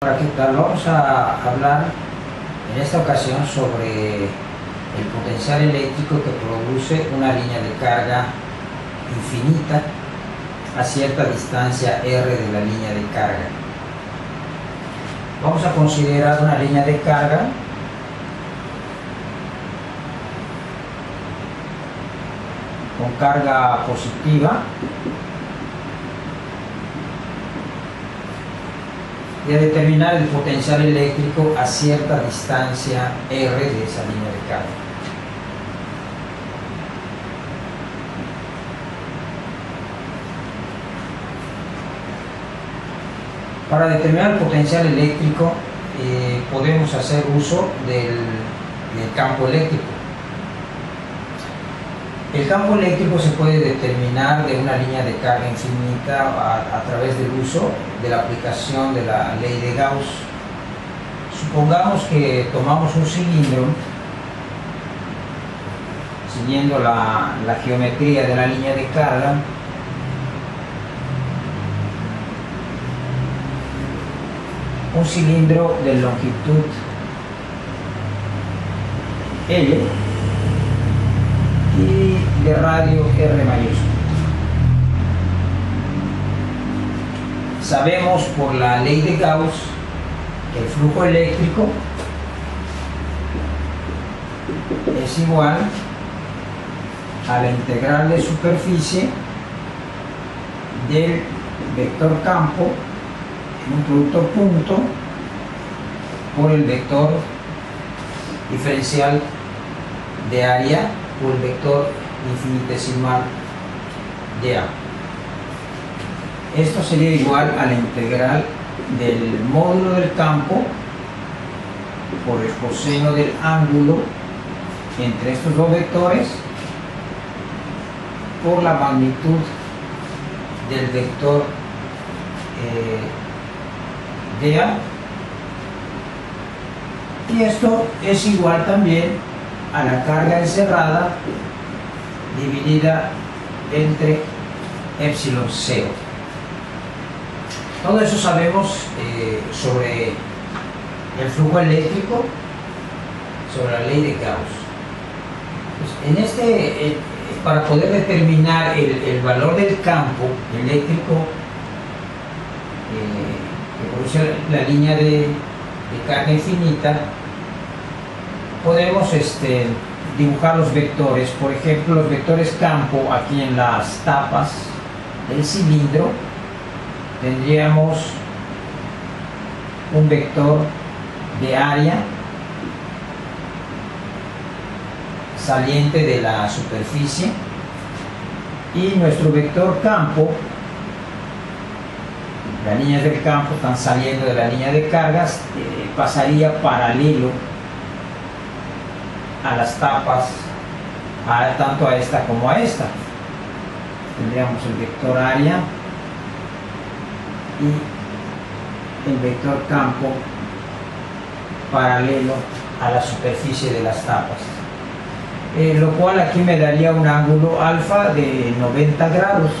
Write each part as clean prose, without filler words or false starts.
Hola, ¿qué tal? Vamos a hablar en esta ocasión sobre el potencial eléctrico que produce una línea de carga infinita a cierta distancia R de la línea de carga. Vamos a considerar una línea de carga con carga positiva y a determinar el potencial eléctrico a cierta distancia R de esa línea de carga. Para determinar el potencial eléctrico podemos hacer uso del campo eléctrico. El campo eléctrico se puede determinar de una línea de carga infinita a través del uso de la aplicación de la ley de Gauss. Supongamos que tomamos un cilindro siguiendo la geometría de la línea de carga. Un cilindro de longitud L y de radio R mayúscula. Sabemos por la ley de Gauss que el flujo eléctrico es igual a la integral de superficie del vector campo en un producto punto por el vector diferencial de área por el vector infinitesimal de A. Esto sería igual a la integral del módulo del campo por el coseno del ángulo entre estos dos vectores por la magnitud del vector de A, y esto es igual también a la carga encerrada dividida entre epsilon 0. Todo eso sabemos sobre el flujo eléctrico, sobre la ley de Gauss. Pues para poder determinar el valor del campo eléctrico que produce la línea de carga infinita, podemos dibujar los vectores. Por ejemplo, los vectores campo aquí en las tapas del cilindro tendríamos un vector de área saliente de la superficie, y nuestro vector campo, las líneas del campo están saliendo de la línea de cargas, pasaría paralelo a las tapas, tanto a esta como a esta. Tendríamos el vector área y el vector campo paralelo a la superficie de las tapas, lo cual aquí me daría un ángulo alfa de 90 grados,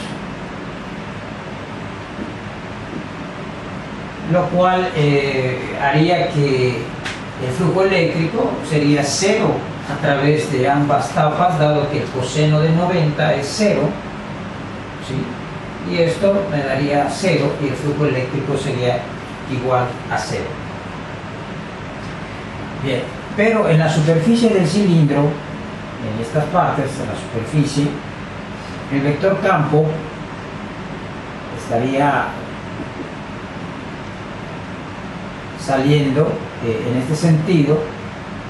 lo cual haría que el flujo eléctrico sería cero a través de ambas tapas, dado que el coseno de 90 es 0, ¿sí? Y esto me daría 0 y el flujo eléctrico sería igual a 0. Bien, pero en la superficie del cilindro, en estas partes de la superficie, el vector campo estaría saliendo en este sentido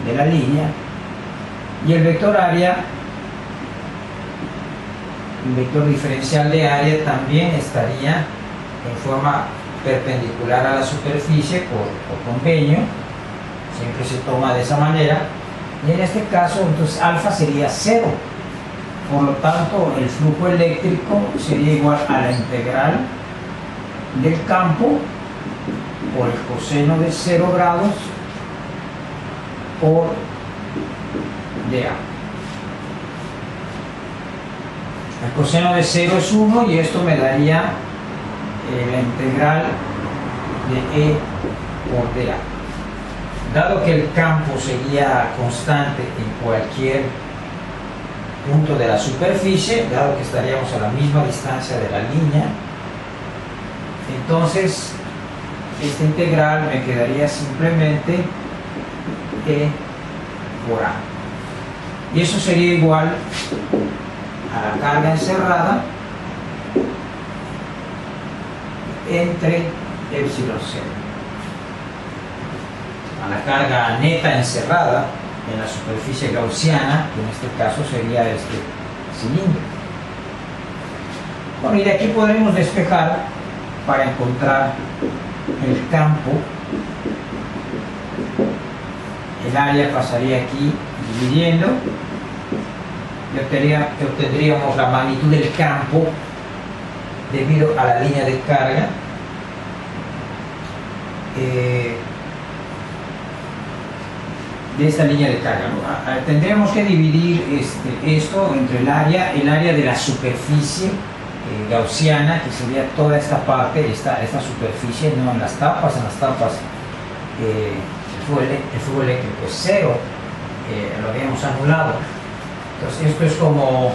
de la línea, y el vector área, el vector diferencial de área, también estaría en forma perpendicular a la superficie por convenio, siempre se toma de esa manera, y en este caso entonces alfa sería 0. Por lo tanto, el flujo eléctrico sería igual a la integral del campo por el coseno de 0 grados por dA. El coseno de 0 es 1 y esto me daría la integral de E por dA. Dado que el campo sería constante en cualquier punto de la superficie, dado que estaríamos a la misma distancia de la línea, entonces esta integral me quedaría simplemente E por A. Y eso sería igual a la carga encerrada entre epsilon 0. A la carga neta encerrada en la superficie gaussiana, que en este caso sería este cilindro. Bueno, y de aquí podremos despejar para encontrar el campo. El área pasaría aquí dividiendo y obtendríamos la magnitud del campo debido a la línea de carga. De esta línea de carga, ¿no? Tendríamos que dividir esto entre el área de la superficie gaussiana, que sería toda esta parte, esta superficie, no en las tapas. El flujo eléctrico es cero, lo habíamos anulado. Entonces esto es como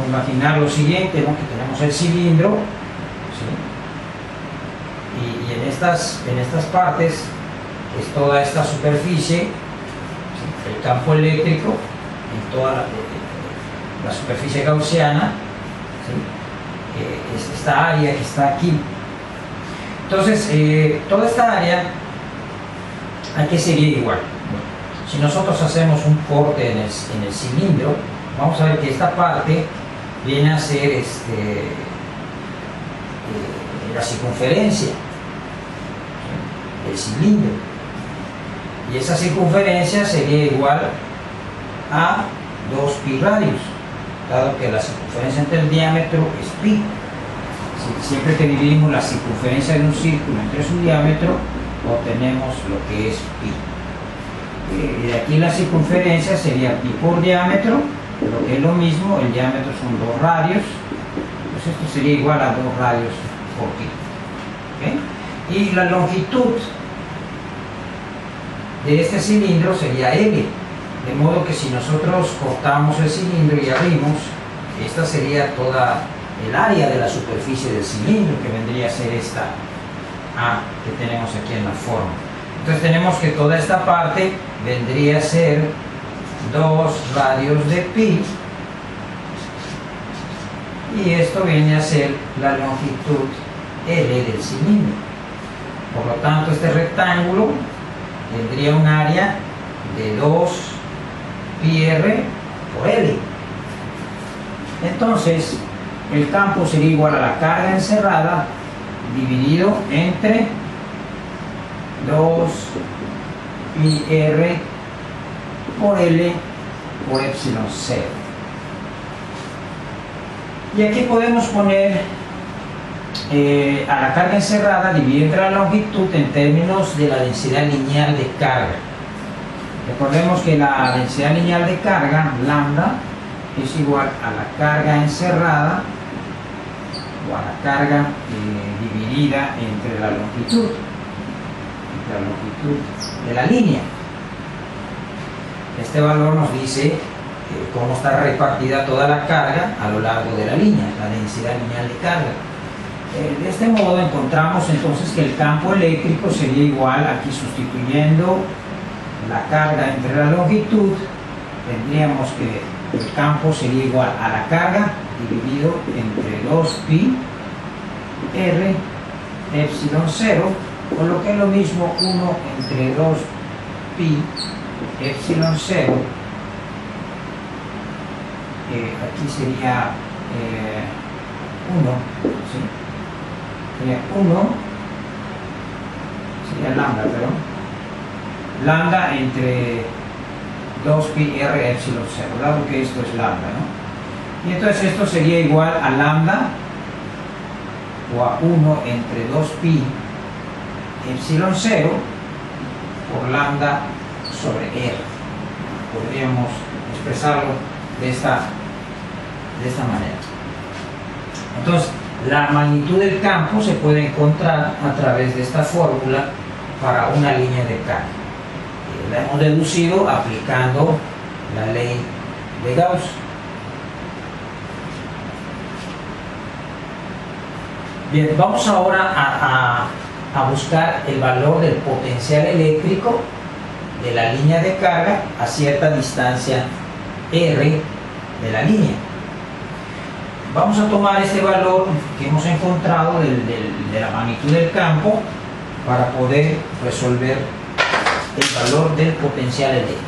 imaginar lo siguiente, ¿no? Que tenemos el cilindro, ¿sí? Y en estas partes, que es toda esta superficie, ¿sí? El campo eléctrico en toda la superficie gaussiana, ¿sí? Es esta área que está aquí. Entonces toda esta área, ¿a qué sería igual? Bueno, si nosotros hacemos un corte en el cilindro, vamos a ver que esta parte viene a ser la circunferencia del cilindro, y esa circunferencia sería igual a 2pi radios, dado que la circunferencia entre el diámetro es pi. Siempre que dividimos la circunferencia de un círculo entre su diámetro, obtenemos lo que es pi. Y de aquí la circunferencia sería pi por diámetro, lo que es lo mismo, el diámetro son 2 radios, pues esto sería igual a 2 radios por pi. ¿Okay? Y la longitud de este cilindro sería L, de modo que si nosotros cortamos el cilindro y abrimos, esta sería toda el área de la superficie del cilindro, que vendría a ser esta A que tenemos aquí en la forma. Entonces tenemos que toda esta parte vendría a ser 2 radios de pi, y esto viene a ser la longitud L del cilindro. Por lo tanto, este rectángulo tendría un área de 2 pi r por L. Entonces el campo sería igual a la carga encerrada dividido entre 2 pi r por L por epsilon 0. Y aquí podemos poner a la carga encerrada dividir entre la longitud en términos de la densidad lineal de carga. Recordemos que la densidad lineal de carga, lambda, es igual a la carga encerrada o a la carga dividida entre la longitud de la línea. Este valor nos dice cómo está repartida toda la carga a lo largo de la línea, la densidad lineal de carga. De este modo encontramos entonces que el campo eléctrico sería igual, aquí sustituyendo la carga entre la longitud, tendríamos que el campo sería igual a la carga dividido entre 2pi r epsilon 0, con lo que es lo mismo 1 entre 2pi epsilon 0, aquí sería 1, ¿sí? Sería 1, sería lambda, perdón, lambda entre 2pi r epsilon 0, dado que esto es lambda, ¿no? Y entonces esto sería igual a lambda o a 1 entre 2pi epsilon 0 por lambda sobre r. Podríamos expresarlo de esta manera. Entonces, la magnitud del campo se puede encontrar a través de esta fórmula para una línea de carga. La hemos deducido aplicando la ley de Gauss. Bien, vamos ahora a buscar el valor del potencial eléctrico de la línea de carga a cierta distancia R de la línea. Vamos a tomar este valor que hemos encontrado de la magnitud del campo para poder resolver el valor del potencial eléctrico.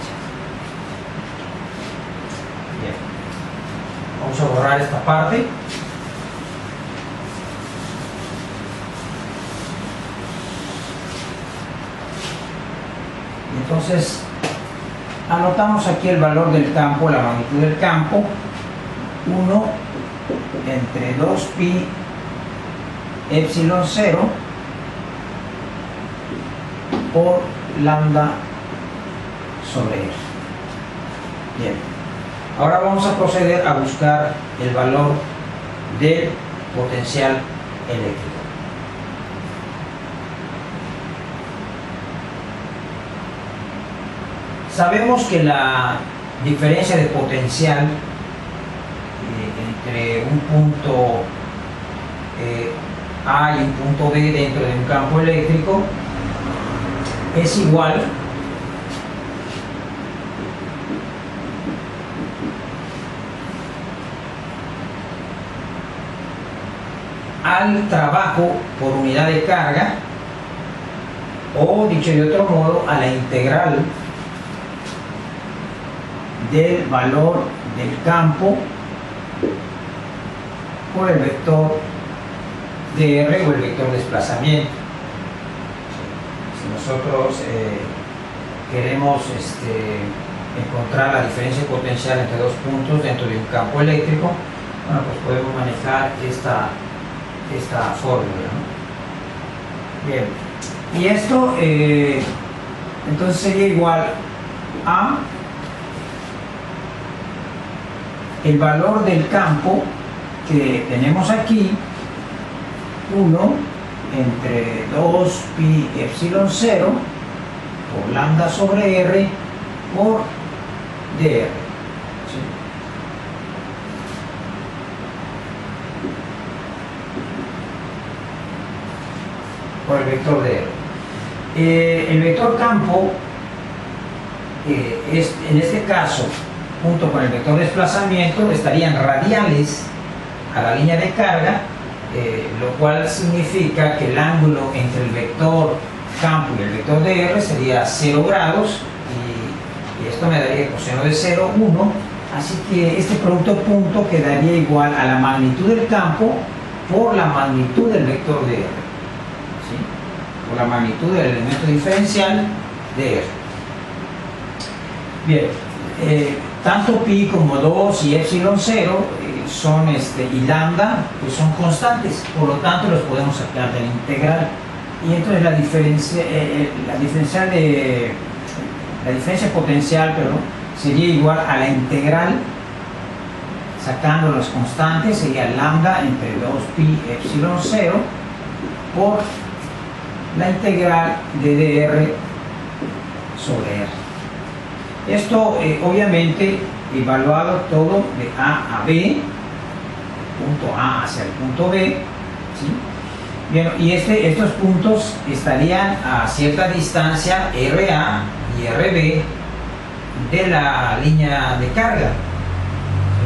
Bien. Vamos a borrar esta parte. Entonces, anotamos aquí el valor del campo, la magnitud del campo, 1 entre 2pi epsilon 0 por lambda sobre R. Bien, ahora vamos a proceder a buscar el valor del potencial eléctrico. Sabemos que la diferencia de potencial entre un punto A y un punto B dentro de un campo eléctrico es igual al trabajo por unidad de carga, o dicho de otro modo, a la integral del valor del campo por el vector de R o el vector de desplazamiento. Si nosotros queremos encontrar la diferencia potencial entre dos puntos dentro de un campo eléctrico, bueno, pues podemos manejar esta fórmula, ¿no? Bien, y esto entonces sería igual a el valor del campo que tenemos aquí, 1 entre 2pi epsilon 0 por lambda sobre R por dr. ¿Sí? Por el vector de R. El vector campo es, en este caso, junto con el vector de desplazamiento, estarían radiales a la línea de carga, lo cual significa que el ángulo entre el vector campo y el vector de R sería 0 grados, y esto me daría coseno de 0, 1, así que este producto punto quedaría igual a la magnitud del campo por la magnitud del vector de R, ¿sí? Por la magnitud del elemento diferencial de R. Bien, tanto pi como 2 y epsilon 0 son y lambda pues son constantes, por lo tanto los podemos sacar de la integral, y entonces la diferencia potencial, perdón, sería igual a la integral, sacando las constantes, sería lambda entre 2pi epsilon 0 por la integral de dr sobre R. Esto obviamente evaluado todo de A a B, punto A hacia el punto B, ¿sí? Bien, y estos puntos estarían a cierta distancia RA y RB de la línea de carga, ¿sí?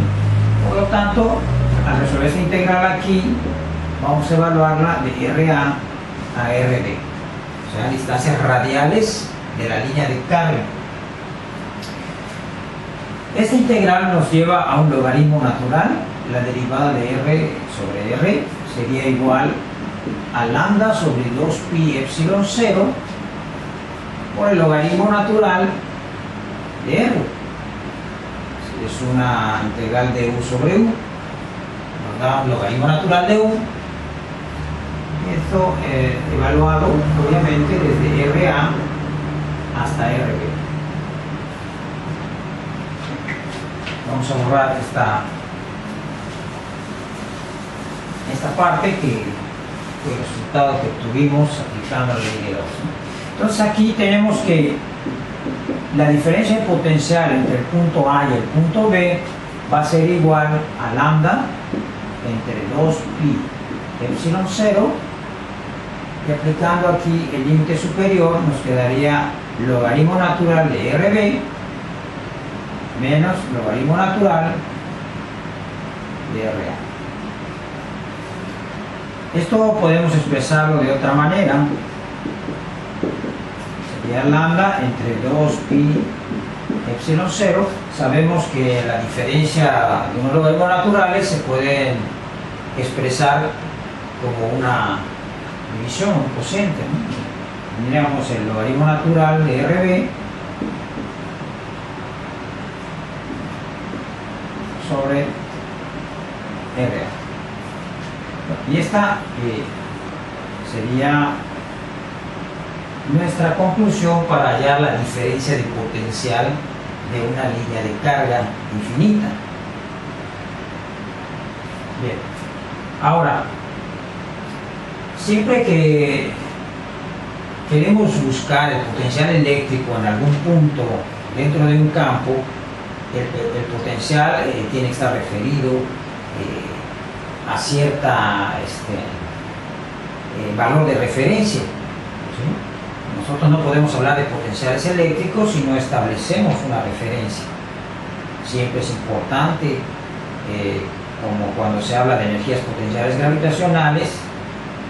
Por lo tanto, al resolver esta integral aquí, vamos a evaluarla de RA a RB, o sea, distancias radiales de la línea de carga. Esta integral nos lleva a un logaritmo natural. La derivada de R sobre R sería igual a lambda sobre 2pi epsilon 0 por el logaritmo natural de R. Es una integral de U sobre U, nos da un logaritmo natural de U. Esto evaluado obviamente desde RA hasta RB. Vamos a borrar esta parte que fue el resultado que obtuvimos aplicando la ley de Gauss, ¿no? Entonces aquí tenemos que la diferencia de potencial entre el punto A y el punto B va a ser igual a lambda entre 2pi epsilon 0, y aplicando aquí el límite superior nos quedaría logaritmo natural de RB menos logaritmo natural de RA. Esto podemos expresarlo de otra manera. Sería lambda entre 2pi epsilon 0. Sabemos que la diferencia de unos logaritmos naturales se pueden expresar como una división, un cociente, ¿no? Tendríamos el logaritmo natural de RB sobre RA. Y esta sería nuestra conclusión para hallar la diferencia de potencial de una línea de carga infinita. Bien, ahora, siempre que queremos buscar el potencial eléctrico en algún punto dentro de un campo, el potencial tiene que estar referido a cierta valor de referencia, ¿sí? Nosotros no podemos hablar de potenciales eléctricos si no establecemos una referencia. Siempre es importante, como cuando se habla de energías potenciales gravitacionales,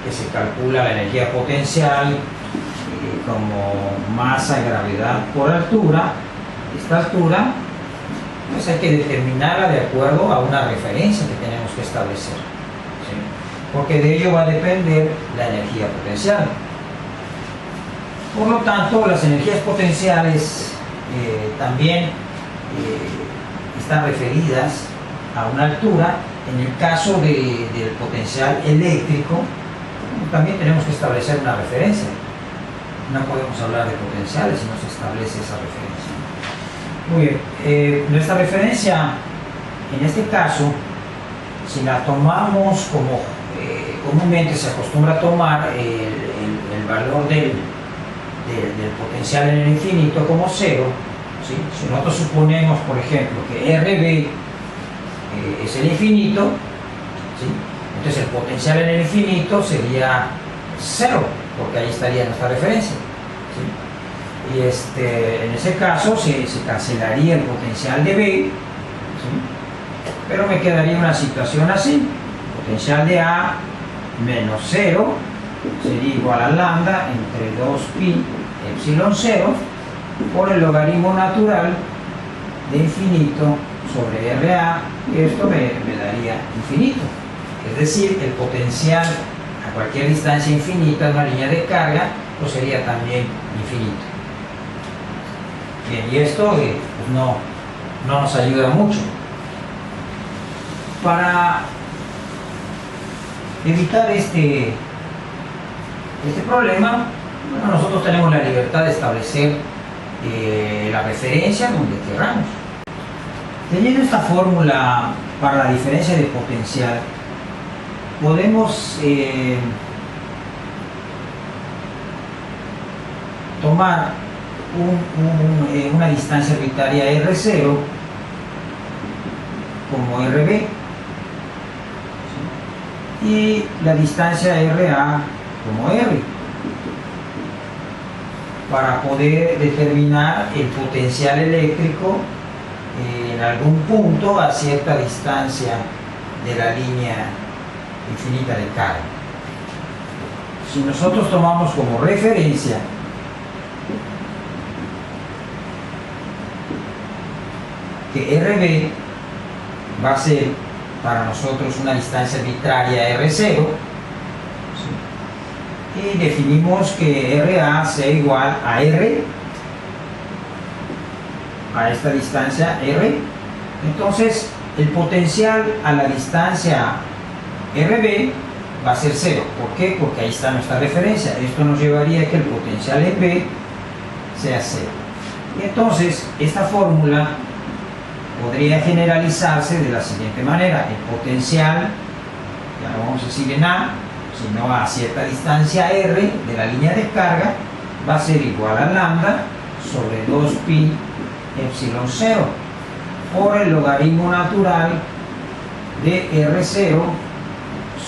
que se calcula la energía potencial como masa y gravedad por altura. Esta altura pues hay que determinarla de acuerdo a una referencia que tenemos que establecer, ¿sí? Porque de ello va a depender la energía potencial. Por lo tanto, las energías potenciales también están referidas a una altura. En el caso del potencial eléctrico, también tenemos que establecer una referencia. No podemos hablar de potenciales si no se establece esa referencia. Muy bien, nuestra referencia en este caso, si la tomamos como comúnmente se acostumbra a tomar el valor del potencial en el infinito como cero, ¿sí? Si nosotros suponemos, por ejemplo, que RB es el infinito, ¿sí? Entonces el potencial en el infinito sería cero, porque ahí estaría nuestra referencia, ¿sí? Y en ese caso se cancelaría el potencial de B, ¿sí? Pero me quedaría una situación así: potencial de A menos 0 sería igual a lambda entre 2pi epsilon 0 por el logaritmo natural de infinito sobre RA, y esto me daría infinito. Es decir, el potencial a cualquier distancia infinita de una línea de carga pues sería también infinito. Bien, y esto pues no nos ayuda mucho. Para evitar este problema, bueno, nosotros tenemos la libertad de establecer la referencia donde queramos. Teniendo esta fórmula para la diferencia de potencial, podemos tomar una distancia arbitraria R0 como RB, ¿sí? Y la distancia RA como R, para poder determinar el potencial eléctrico en algún punto a cierta distancia de la línea infinita de carga. Si nosotros tomamos como referencia que RB va a ser para nosotros una distancia arbitraria R0, ¿sí? Y definimos que RA sea igual a R, a esta distancia R, entonces el potencial a la distancia RB va a ser 0. ¿Por qué? Porque ahí está nuestra referencia. Esto nos llevaría a que el potencial en B sea 0. Y entonces esta fórmula podría generalizarse de la siguiente manera: el potencial, ya no vamos a decir en A, sino a cierta distancia R de la línea de carga, va a ser igual a lambda sobre 2pi epsilon 0 por el logaritmo natural de R0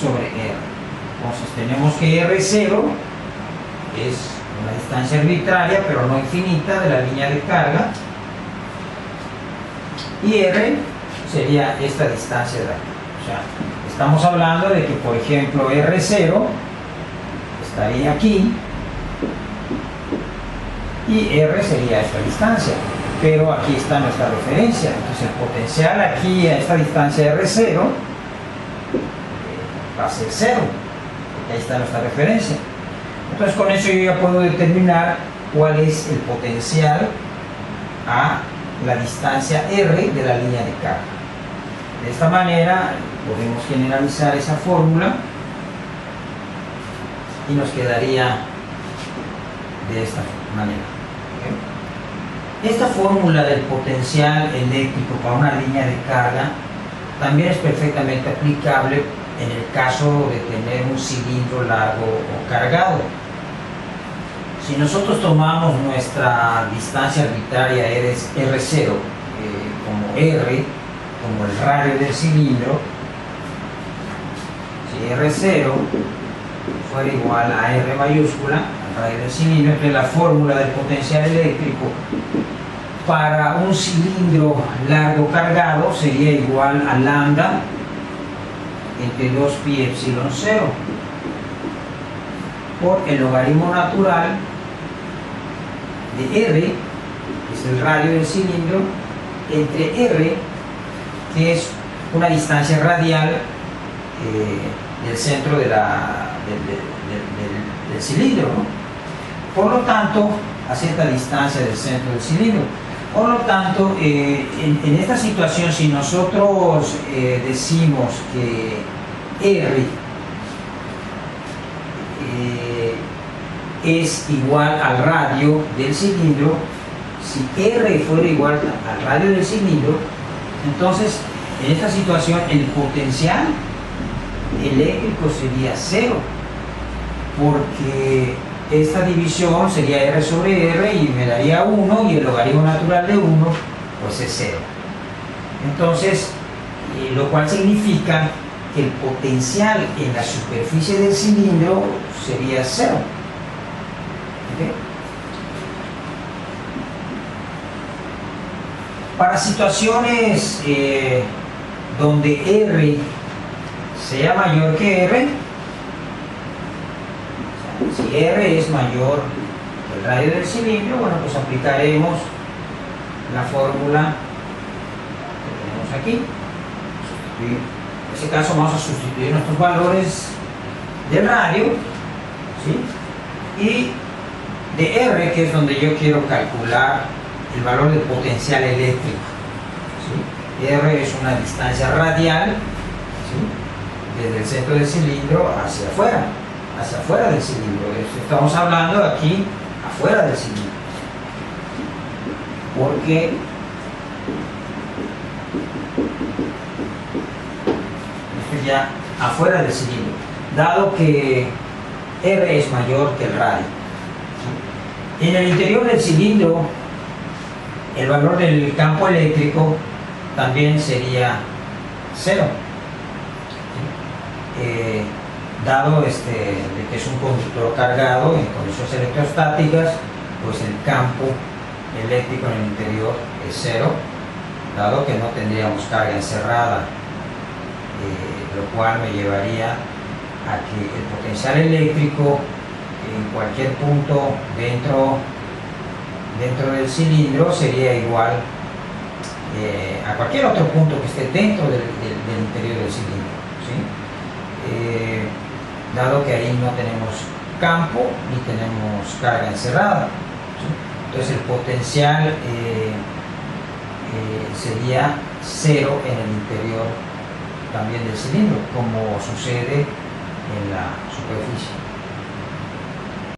sobre R. Entonces tenemos que R0 es una distancia arbitraria pero no infinita de la línea de carga, y R sería esta distancia de aquí. O sea, estamos hablando de que, por ejemplo, R0 estaría aquí y R sería esta distancia, pero aquí está nuestra referencia. Entonces el potencial aquí a esta distancia R0 va a ser 0, porque ahí está nuestra referencia. Entonces con eso yo ya puedo determinar cuál es el potencial a la distancia R de la línea de carga. De esta manera podemos generalizar esa fórmula y nos quedaría de esta manera. ¿Okay? Esta fórmula del potencial eléctrico para una línea de carga también es perfectamente aplicable en el caso de tener un cilindro largo o cargado. Si nosotros tomamos nuestra distancia arbitraria R0 como R, como el radio del cilindro, si R0 fuera igual a R mayúscula, al radio del cilindro, entonces la fórmula del potencial eléctrico para un cilindro largo cargado sería igual a lambda entre 2pi epsilon 0 por el logaritmo natural de R, que es el radio del cilindro, entre R, que es una distancia radial del centro del cilindro, ¿no? Por lo tanto, a cierta distancia del centro del cilindro. Por lo tanto, en esta situación, si nosotros decimos que R es igual al radio del cilindro, si R fuera igual al radio del cilindro, entonces en esta situación el potencial eléctrico sería 0, porque esta división sería R sobre R y me daría 1, y el logaritmo natural de 1 pues es 0. Entonces, lo cual significa que el potencial en la superficie del cilindro sería 0. ¿Okay? Para situaciones donde R sea mayor que R, si R es mayor que el radio del cilindro, bueno, pues aplicaremos la fórmula que tenemos aquí. En este caso vamos a sustituir nuestros valores del radio, ¿sí? Y de R, que es donde yo quiero calcular el valor del potencial eléctrico, ¿sí? R es una distancia radial, ¿sí? Desde el centro del cilindro hacia afuera del cilindro. Estamos hablando aquí afuera del cilindro, porque esto es ya afuera del cilindro, dado que R es mayor que el radio. En el interior del cilindro, el valor del campo eléctrico también sería 0. Dado de que es un conductor cargado en condiciones electrostáticas, pues el campo eléctrico en el interior es 0, dado que no tendríamos carga encerrada, lo cual me llevaría a que el potencial eléctrico en cualquier punto dentro del cilindro sería igual a cualquier otro punto que esté dentro del interior del cilindro, ¿sí? Dado que ahí no tenemos campo ni tenemos carga encerrada, ¿sí? Entonces el potencial sería 0 en el interior también del cilindro, como sucede en la superficie.